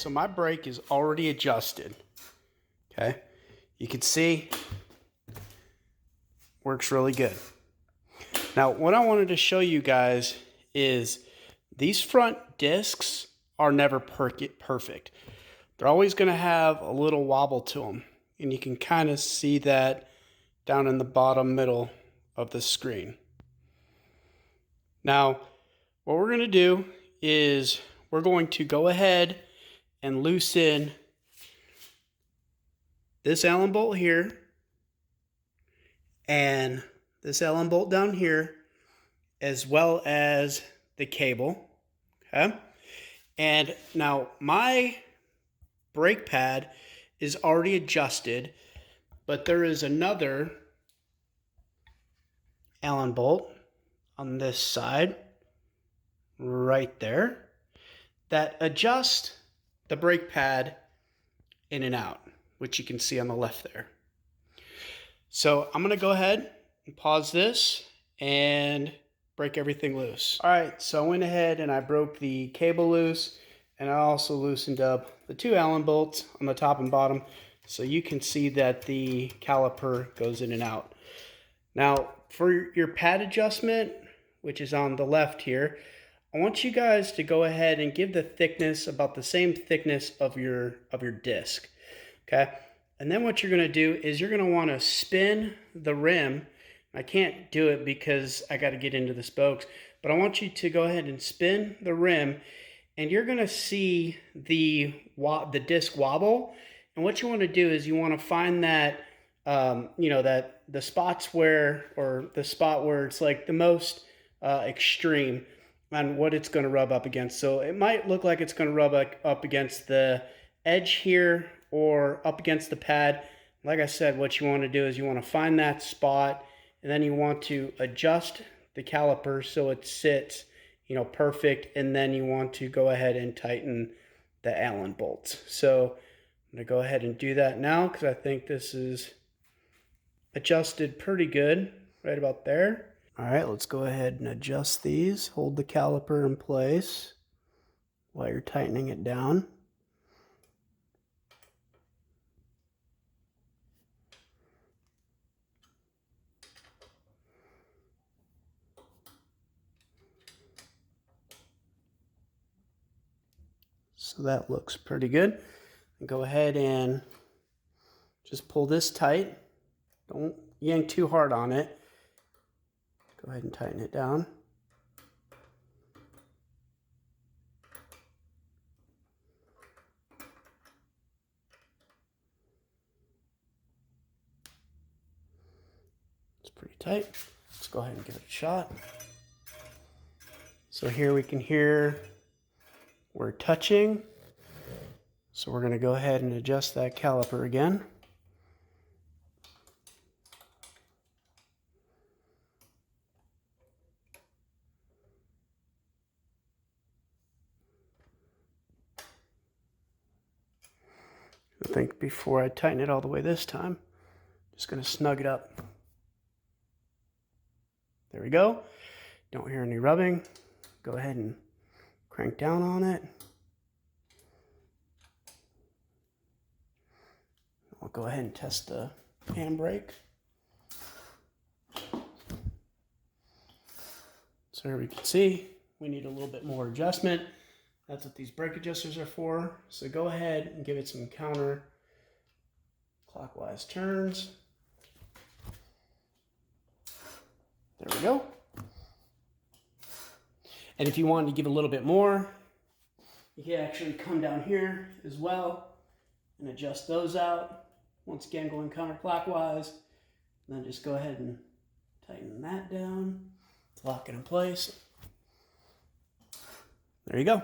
so my brake is already adjusted. Okay, you can see works really good. Now, what I wanted to show you guys is these front discs are never perfect. They're always going to have a little wobble to them, and you can kind of see that down in the bottom middle of the screen. Now, what we're going to do is we're going to go ahead and loosen this Allen bolt here and this Allen bolt down here, as well as the cable. Okay, and now my brake pad is already adjusted, but there is another Allen bolt on this side right there that adjusts the brake pad in and out, which you can see on the left there. So I'm going to go ahead and pause this and break everything loose. All right, so I went ahead and I broke the cable loose, and I also loosened up the two Allen bolts on the top and bottom, so you can see that the caliper goes in and out. Now, for your pad adjustment, which is on the left here, I want you guys to go ahead and give the thickness about the same thickness of your disc. Okay, and then what you're going to do is you're going to want to spin the rim. I can't do it because I got to get into the spokes, but I want you to go ahead and spin the rim, and you're going to see the disc wobble. And what you want to do is you want to find that that the spots where, or the spot where it's like the most extreme on what it's going to rub up against. So it might look like it's going to rub up against the edge here or up against the pad. Like I said, what you want to do is you want to find that spot, and then you want to adjust the caliper so it sits, perfect. And then you want to go ahead and tighten the Allen bolts. So I'm going to go ahead and do that now, because I think this is adjusted pretty good right about there. All right, let's go ahead and adjust these. Hold the caliper in place while you're tightening it down. So that looks pretty good. And go ahead and just pull this tight. Don't yank too hard on it. Go ahead and tighten it down. It's pretty tight. Let's go ahead and give it a shot. So here we can hear we're touching. So we're going to go ahead and adjust that caliper again. I think before I tighten it all the way this time, I'm just going to snug it up. There we go. Don't hear any rubbing. Go ahead and crank down on it. I'll go ahead and test the handbrake. So here we can see we need a little bit more adjustment. That's what these brake adjusters are for. So go ahead and give it some counter clockwise turns. There we go. And if you want to give a little bit more, you can actually come down here as well and adjust those out. Once again, going counterclockwise, and then just go ahead and tighten that down to lock it in place. There you go.